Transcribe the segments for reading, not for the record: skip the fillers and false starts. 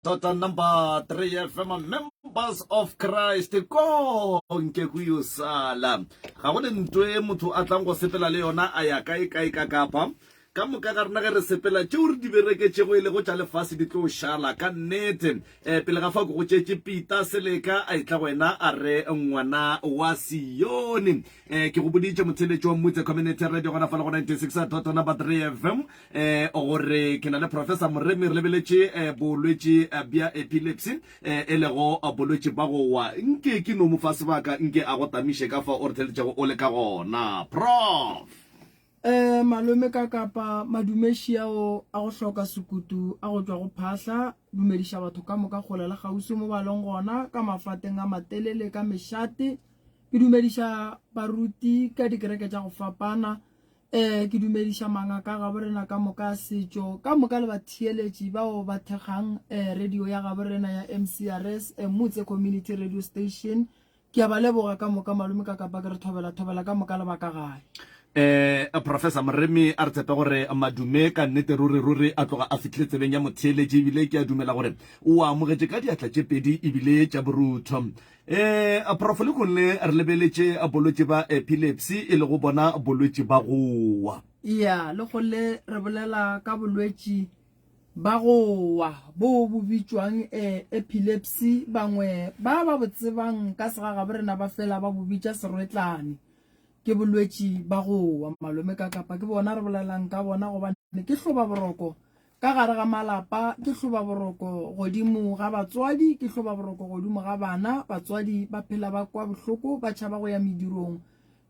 Total number 3 FM members of Christ ko nke go yo sala ga go le ntwe motho a tlang go sepela le yona a ya kae ka kapa ka moka ga rena ge re sepela tše o re di bereketšego ile go tša lefase di tlo šala ka nnete pele ga fa go tšetše Peter Seleka a itla wena a re ngwana wa Sione ke go boditše motheletši wa Mmutse Community Radio gona fala go 96 Total number 3 FM gore ke na le Professor Moremi re lebeletše bolwetši bja epilepsy e lego bolwetši ba go wa nke ke no mo fa sebaka nke a go tamiše ka fa o re theletšego o le ka gona Prof. Malome ka kapa madumešia o a go hloka sekutu a go tswa go phahla dumediša batho ka moka golela gausi mo balong gona ka mafateng a matelele ka mešate ke dumediša baruti ka dikereke tša go fapana ke dumediša mangaka ga borena ka moka setšo ka moka le batheeletši bao ba thekgang radio ya ga borena ya MCRS Mmutse Community Radio Station ke a ba leboga ka moka malome ka kapa ke re thobela ka moka le baka gae Professor Moremi a re tshepe gore madume ka nnete ruri a tloga a fitlhile tsebeng ya motheeletši ebile ke a dumela gore o amogetše ka diatla tše pedi ebile tša borutho Prof le gonne re lebeletše bolwetši ba epilepsy e le go bona bolwetši ba gowa le gole re bolela ka bolwetši ba gowa bo bobitšwang epilepsy bangwe ba botsebang ka segaga borena ba fela ba bobitša serwetlane ke bolwetši ba gowa malome ka kapa ke bona re bolelang ka bona gobane ke hloba boroko ka gare ga malapa ke hloba boroko godimo ga batswadi ke hloba boroko godimo ga bana batswadi ba phela ba kwa bohloko ba tšhaba go ya medirong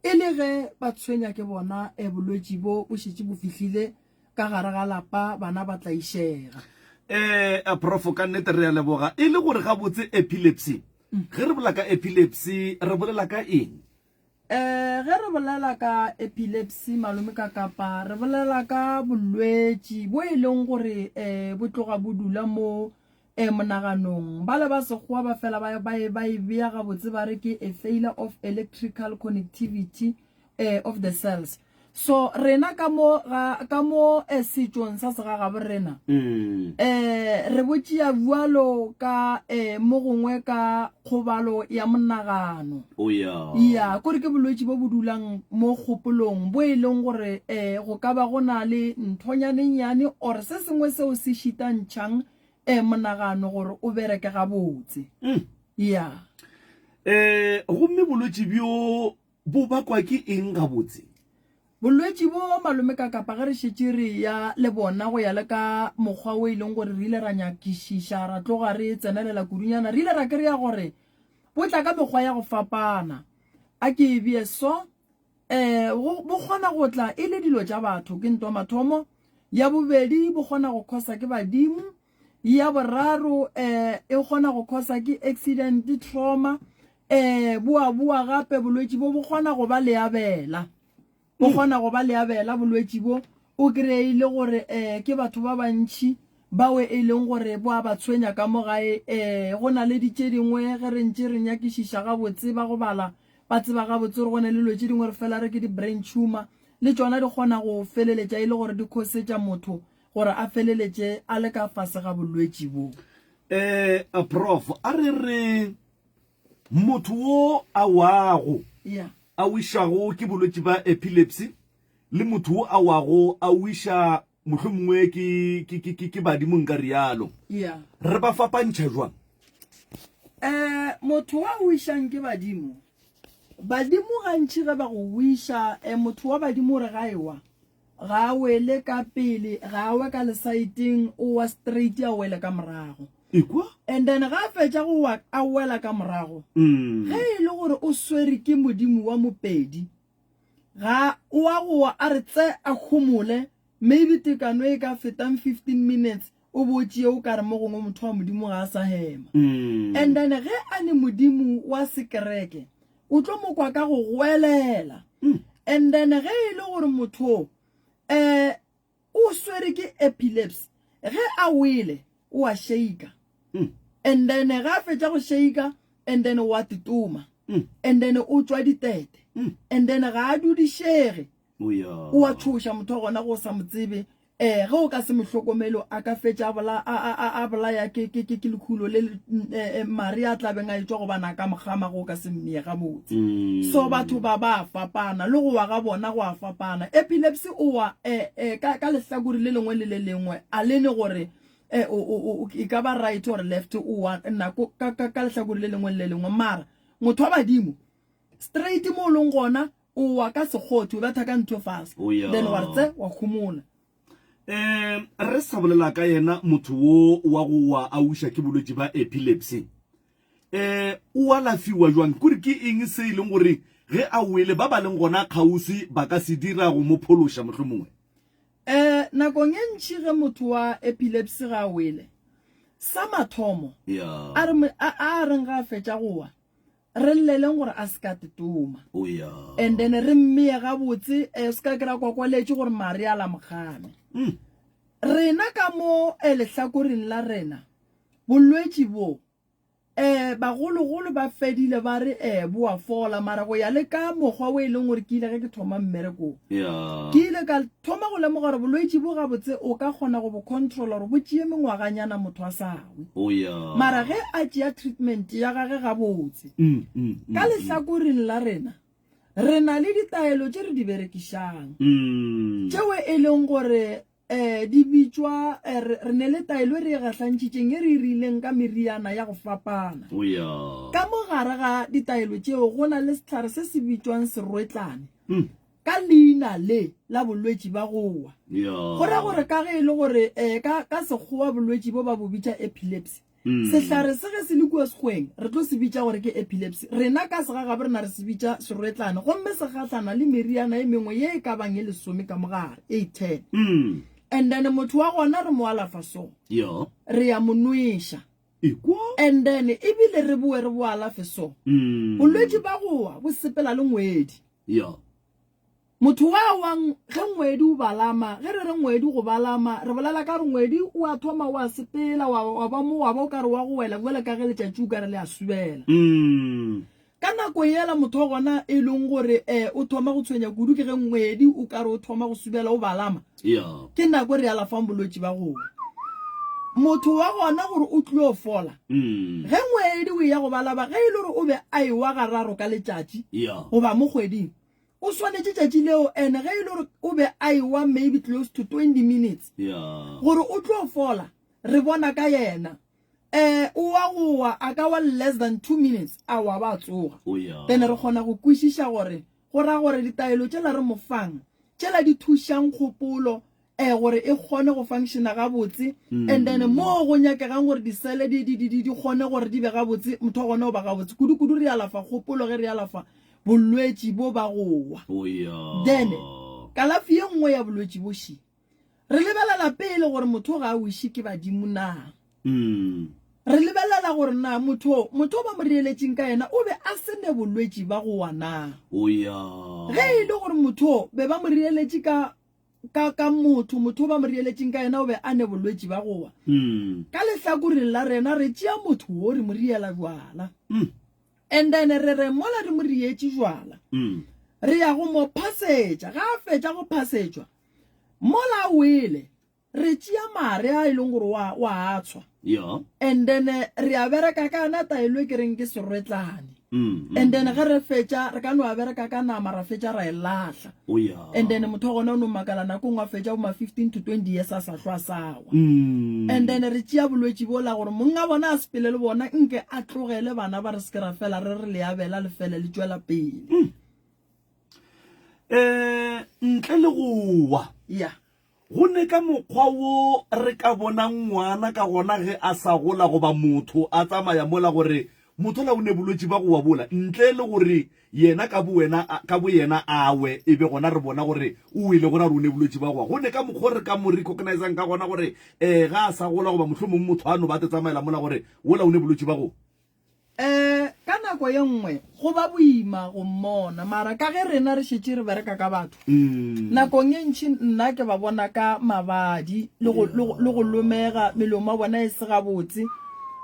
e le ge ba tshwenya ke bona bolwetši bo šetše bo fihlile ka gare ga lapa bana ba tla išega Prof ka nnete re a leboga e le gore ga botse epilepsy ge re bola ka epilepsy re bolela ka eng ge re bolela ka epilepsy malome ka kapa re bolela ka bolwetši bo e leng gore bo tloga bo dula mo monaganong ba le ba sekgowa ba fela ba e bea gabotse ba re ke a failure of electrical connectivity of the cells so rena ka mo setšong sa segaga borena re botšea bualo ka mo gongwe ka kgobalo ya monagano kore ke bolwetši bo bo dulang mo kgopolong bo e leng gore go ka ba go na le nthonyanenyane or se sengwe seo se šitantšhang monagano gore o bereke gabotse gomme bolwetši bjo bo bakwa ke eng gabotse bolwetši bo malome ka kapa ge re šetše re ya le bona go ya le ka mokgwa o e leng gore re ile ra nyakišiša ra tloga re tsenelela kudunyana re ile ra kry-a gore bo tla ka mekgwa ya go fapana a ke e bie so bo kgona go tla e le dilo tša batho ke ntwa mathomo ya bobedi bo kgona go khosa ke badimo ya boraro e kgona go khosa ke accident trauma boa gape bolwetši bo kgona go ba leabela bo kgona go ba leabela bolwetši bo o kry-ile gore ke batho ba bantši bao e leng gore bo a ba tshwenya ka mo gae go na le ditše dingwe ge re ntše re nyakišiša gabotse ba go bala ba tseba gabotse gore go na le dilo tše dingwe re fela re ke di-brain tumor le tšona di kgona go feleletša e le gore di khosetša motho gore a feleletše a le ka fase ga bolwetši bo Prof a re motho wo a wago a wišago ke bolwetši ba epilepsy le motho wo a wago a wiša mohlomongwe ke badimo nka rialo re ba fapantšha jwang motho wa wišang ke badimo gantši ge ba go wiša motho wa badimo re ga ewa ga a wele ka pele ga a we ka lesaeteng o wa straight a wele ka morago and then ga a fetša go wa a wela ka morago ge e le gore o swere ke modimo wa mopedi ga wa gowa a re tse a humole maybe tekano e ka fetang 15 minutes o botšie o ka re mo gongwe motho wa modimo ga a sa hema and then ge a ne modimo wa sekereke o tlo mo kwa ka go gwelela and then ge e le gore motho o swere ke epilepsy ge a wele o a shaker and then ga fetša go shaker and then wa tituma and then o tswa ditete and then ga a dudišege o a tshoša motho gona go sa motsebe ge o ka se mohlokomelo a ka fetša a bolaya ke lekhulo le mari a tlabeng a etswa go bana ka mogama go ka se mmeye gabotse so batho ba fapana le go wa ga bona go a fapana epilepsy o wa ka lehlakore le lengwe le le lengwe a lene gore e ka ba right or left o wa nako ka lehlakore le lengwe le lengwe mara motho wa badimo straight mo leng gona o wa ka segotho ba thaka ntho fast then wa tse wa khumula re sa bolela ka yena motho wo wa go wa ausha ke bolwetse ba epilepsy o wa lafiwa jwang kuri ke eng se ileng gore ge a wele ba ba leng gona kgausi ba ka se dira go mo pholosha mohlomongwe nakong e ntši ge motho wa epilepsy ga wele sa mathomo a reng ga fetša gowa re lleleng gore a se ka tetoma and then re mmeye gabotse se ka kry-a kwakwaletse gore mari a la mogame rena ka mo lehlakoreng la rena bolwetse bo bagologolo ba fedile ba re bo a fola mara go ya le ka mokgwa o e leng gore ke ile ge ke thoma mmereko ke ile ka thoma go lemoga gore bolwetse bo gabotse o ka kgona go bo controla gore bo tšee mengwaganyana motho a sawe mara ge a tšea treatment ya gage gabotse ka lehlakoreng la rena re na le ditaelo tše re di berekišang tšeo e leng gore di bitswa re ne le taelo re gahlantšitšeng e re rileng ka meriana ya go fapana ka mogare ga ditaelo tšeo go na le setlhare se se bitswang serwetlane ka leina le la bolwetse ba gowa go ra gore ka ge e le gore ka sekgowa bolwetse bo ba bo bitša epilepsy setlhare se ge se le kua sekgweng re tlo se bitša gore ke epilepsy rena ka segagabe re na re se bitša serwetlane gomme se gatlana le meriana e mengwe ye e ka bang e lesome ka mogare 810 and then motho wa gona re mo alafa so re ya monweša and then ebile re boe re bo alafe so bolwetse ba gowa bo sepela le ngwedi motho wa wang ge ngwedi o balama ge re ngwedi go balama re bolela ka re ngwedi o a thoma wa sepela wa ba mo wa ba o ka re wa go wela ka ge letšatši o ka re le a subela ka nako yela motho wa gona e leng gore o thoma go tshwenya kudu ke ge ngwedi o ka re o thoma go subela o balama ke nako re alafang bolwetse ba gowa motho wa gona gore o tlile o fola ge ngwedi o ya go balaba ge e le gore o be a ewa gararo ka letšatši goba mo kgweding o swanetse tšatši leo and ge e le gore o be a ewa maybe close to 20 minutes gore o tlo fola re bona ka yena o wa gowa a ka wa less than 2 minutes a wa ba tsoga then re kgona go kwešiša gore go ra gore ditaelo tšela re mofang tšela di thušang kgopolo gore e kgone go functiona gabotse and then mo go nyakegang gore disele di kgone gore di be gabotse motho wa gona o ba gabotse kudu re alafa kgopolo ge re alafa bolwetse bo ba gowa then kalafi ye nngwe ya bolwetse boši re lebelela pele gore motho ga a wiše ke badimo na re lebelela gore na motho ba mo rieletseng ka yena o be a sene bolwetse ba gowa na ge e le gore motho be ba mo rieletse ka motho ba mo rieletseng ka yena o be a ne bolwetse ba gowa ka lehlakoreng la rena re tšea motho o re mo riela jwala and then re mola re mo rietse jwala re ya go mo phasetša ga a fetša go phasetšwa mola wele re tšea mare a e leng gore wa a tshwa and then re a bereka ka na taelo ke reng ke serwetlane and then ge re fetša re ka no a bereka ka nama ra fetša ra e lahla and then motho gona o no makala nako ngwa fetša bo ma 15 to 20 years a sa hlwa sawa and then re tšea bolwetse bo la gore monga bona a sepele le bona nke a tlogele bana ba re se kera fela re le abela le fele le tšwela pele ntle le gowa go ne ka mokgwa wo re ka bona ngwana ka gona ge a sa gola goba motho a tsamaya mola gore motho la o ne bolwetse ba gowa bola ntle le gore yena ka bo yena awe e be gona re bona gore o ile gona re o ne bolwetse ba gowa go ne ka mokgwa re ka mo recognizang ka gona gore ga a sa gola goba mohlomong motho a no ba te tsamaela mola gore wola o ne bolwetse ba go ka nako ye nngwe go ba boima go mmona mara ka ge rena re šetše re bereka ka batho nakong ye ntšhi nna ke ba bona ka mabadi le go lomega melomo a bona e se gabotse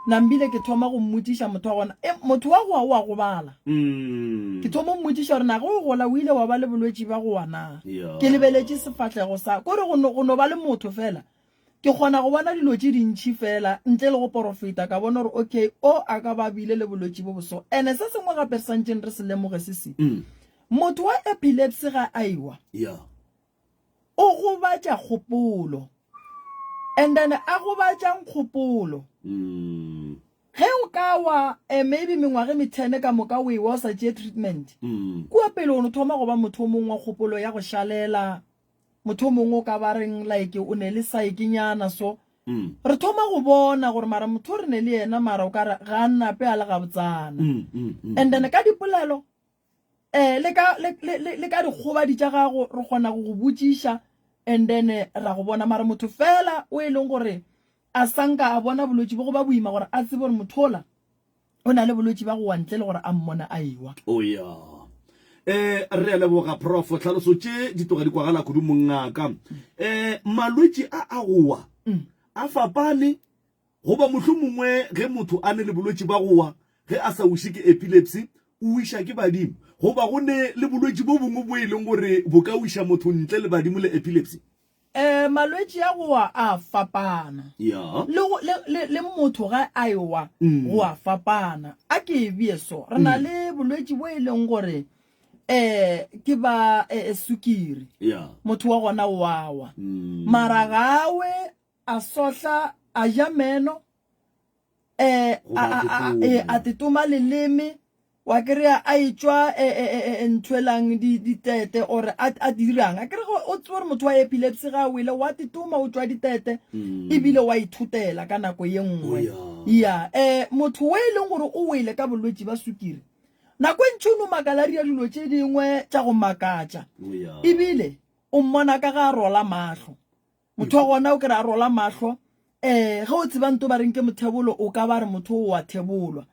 nambile ke thoma go mmutisha motho wa gona motho wa go wa go bala ke thoma mmutisha gore na go gola o ile wa ba le bolwetsi ba go wana ke lebeletse sefatlego sa gore go no ba le motho fela ke gona go bona dilo tse dintšhi fela ntle le go profita ka bona gore okay o a ka ba bile le bolwetsi bo boso ene se sengwe gape santseng re se lemoge se se motho wa epilepsy ga aiwa o go batša kgopolo and then a go batšang kgopolo ge o ka wa maybe mengwage methene ka moka o ewa o sa tšee treatment kua pele o no thoma go ba motho o mongwe wa kgopolo ya go šalela motho o mongwe o ka ba reng like o ne le saekenyana so re thoma go bona gore mara motho re ne le yena mara o ka re ga nnape a le ga botsana and then ka dipolelo le ka dikgobadi tša gago re kgona go go botšiša and then ra go bona mara motho fela o e leng gore a sanka a bona bolwetsi bo go ba boima gore a tsebe gore motho ola o na le bolwetsi ba go wa ntle le gore a mmona a ewa re leboga prof tlhaloso tše di tloga di kwagala kudu mongaka malwetsi a gowa a fapane goba mohlomongwe ge motho a ne le bolwetsi ba gowa ge a sa wiše ke epilepsy o wiša ke badimo goba go ne le bolwetsi bo bongwe bo e leng gore bo ka wiša motho ntle le badimo le epilepsy malwetsi a gowa a fapana le motho ga a ewa go a fapana a ke bie so re na le bolwetsi bo e leng gore ke ba sukiri motho wa gona wawa mara gawe a sohla a ja meno a tetoma leleme wa kry-a a etswa ntshwelang ditete or a dirang a kry o tse gore motho wa epilepsy ga o ile wa tetoma o tswa ditete ebile wa ithutela ka nako ye nngwe motho wa e leng gore o wele ka bolwetsi ba sukiri nako e ntšhono makalari ya dilo tše dingwe tša go makatša ebile o mmona ka ga a rola mahlo motho wa gona o kry a rola mahlo ge o tseba nto ba reng ke mothebolo o ka ba re motho o wa thebolwa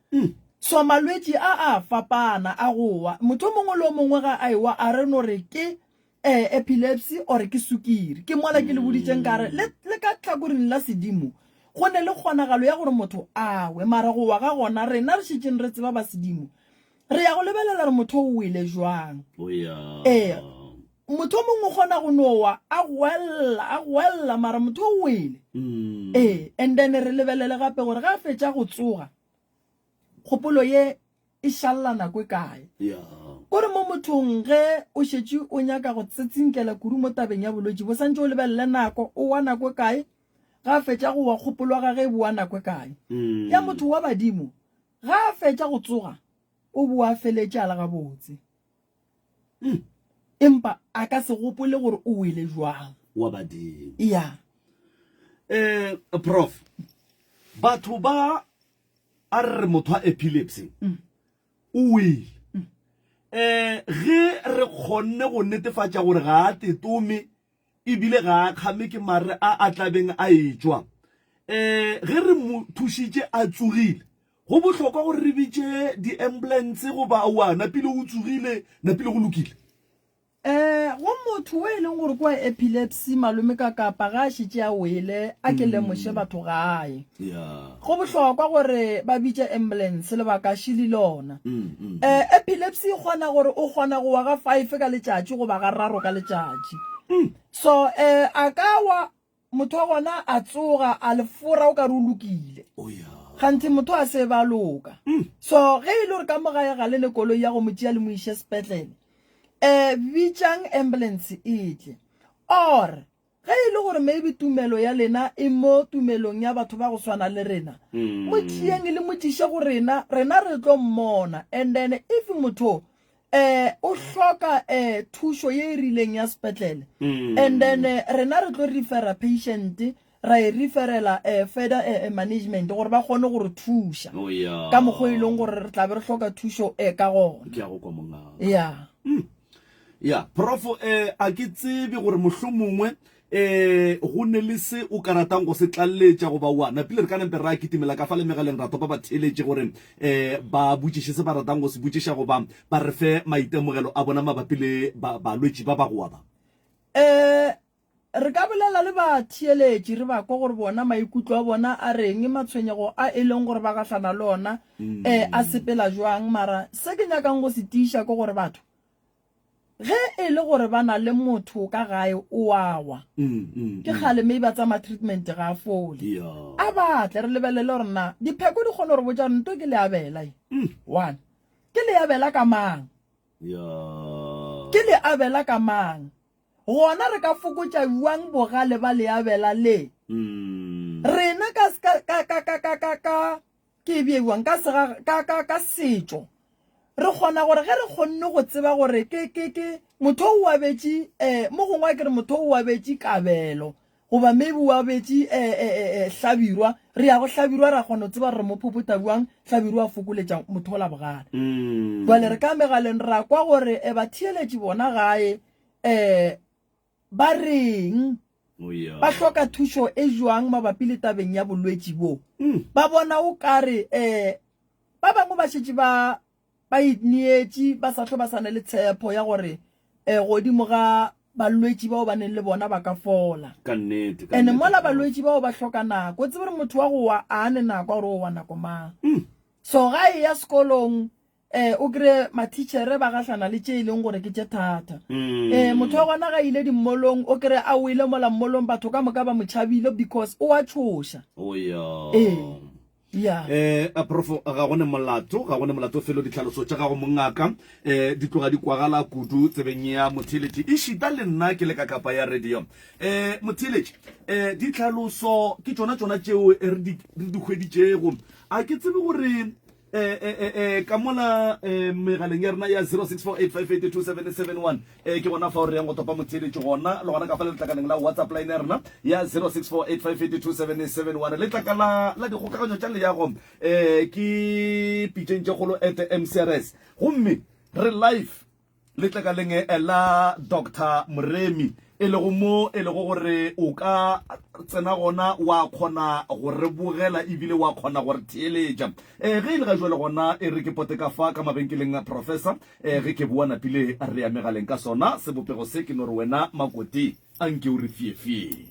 so malwetsi a fapana a gowa motho mongwe le mongwe ga a ewa a re no re ke epilepsy or ke sukiri ke mola ke le boditseng ka re le ka tlhakoring la sedimo go ne le kgonagalo ya gore motho awe mara go wa ga gona rena re šetšeng re tseba ba sedimo re ya go lebelela re motho o wele jwang motho mongwe gona go nowa a gwella mara motho o wele and then re lebelele gape gore ga a fetša go tsoga kgopolo ye e šalla nako e kae kore mo mothong ge o šetše o nyaka go tsetsinkela kudu mo tabeng ya bolwetsi bo santse o lebelele nako o wa nako e kae ga a fetša go wa kgopolo wa gage e boa nako e kae ya motho wa badimo ga a fetša go tsoga o boa feletše a le gabotse empa a ka se gopole gore o wele jwang wa badimo prof batho ba a re motho wa epilepsy o wele ge re kgonne go netefatša gore ga a tetome ebile ga a kgame ke mare a tlabeng a etswa ge re mo thušitše a tsogile go bohlokwa gore re bitše di-ambulance goba wa napile o tsogile napile go lokile go motho o e leng gore kwa epilepsy malome ka kapa ga a šetše a wele a ke lemoše batho gae go bohlokwa gore ba bitše ambulance lebaka šile lona epilepsy e kgona gore o kgona go wa ga 5 ka letšatši goba ga 3 ka letšatši so a ka wa motho wa gona a tsoga a lefora o ka re o lokile gantsi motho a se ba loka so ge e le gore ka mogae ga le le koloi ya go mo tšea le mo iše sepetlele bitšang ambulance e tle or ge e le gore maybe tumelo ya lena e mo tumelong ya batho ba go swana le rena mo tšeeng le mo tšiše go rena re tlo mmona and then if motho o hloka thušo ye e rileng ya sepetlele and then rena re tlo refera patient ra e referela further management gore ba kgone gore thuša ka mokgwa e leng gore re tla be re hloka thušo ka gona prof a ke tsebe gore mohlomongwe go ne le se o ka ratang go se tlaletša goba wana pele re ka nempe re a kitimela ka fa le megaleng ra topa ba theletše gore ba botšiše se ba ratang go se botšiša goba ba re fe maitemogelo a bona mabapi le balwetši ba ba goa ba re ka bolela le ba thieletši re ba kwa gore bona maikutlo a bona a reng matshwenyego a e leng gore ba gahlana le ona a sepela jwang. Mara se ke nyakang go se tiiša ke gore batho ge e le gore ba na le motho ka gae o awa ke kgale mme ba tsama treatment ga a fole a batle re lebelele gore na dipheko di kgone gore botsa nto ke le abela one ke le abela ka mang ke le abela ka mang gona re ka fokotša jwang bogale ba le abela le rena ka ke bjewang ka setšo re kgona gore ge re kgonne go tseba gore ke motho o abetše mo gongwe ke re motho o abetše kabelo goba maybe o abetše hlabirwa re ya go hlabirwa ra kgona go tseba re mo phopota buang hlabirwa a fokoletša motho o la bogale jale re ka megaleng ra kwa gore ba thieletše bona gae ba reng ba hloka thušo e jwang mabapi le tabeng ya bolwetši bo ba bona o kare ba bangwe ba šetše ba inietše ba sa tlo ba sane le tshepo ya gore godimo ga balwetši bao ba neng le bona ba ka fola ene mola balwetši bao ba hloka nako o tsebe gore motho wa go wa a ane nako gore o wa nako mang so ga e ya sekolong o kry matitšhere ba gahlana le tše e leng gore ke tše thata motho wa gona ga ile dimmolong o kry a o ile mola mmolong batho ka moka ba motšhabile because o a tšhoša a profo ga gone molato felo ditlhaloso tša gago mongaka di tloga di kwagala kudu tsebeng ya motheletši e šita le nna ke le ka kapa ya radio motheletši ditlhaloso ke tšona tšeo re di hweditšego a ke tsebe gore ka mola megaleng ya rena ya 0648582771 ke gona fa o re yang go topa motheletši gona le gona ka fa le letlakaneng la WhatsApp line ya rena ya 0648582771 letlakala la dikgokaganyo tša le yago ke pitšentše kgolo at MCRS gomme re live letlakaleng la Dr. Moremi e le go mo e le go gore o ka tsena gona wa kgona go re bogela ebile wa kgona gore theeletša ge ile ga jwale gona e re ke pote ka fa ka mabenkeleng a professor ge ke bua napile a re ya megaleng ka sona sebopego se ke no re wena makoti a nke o re fiefie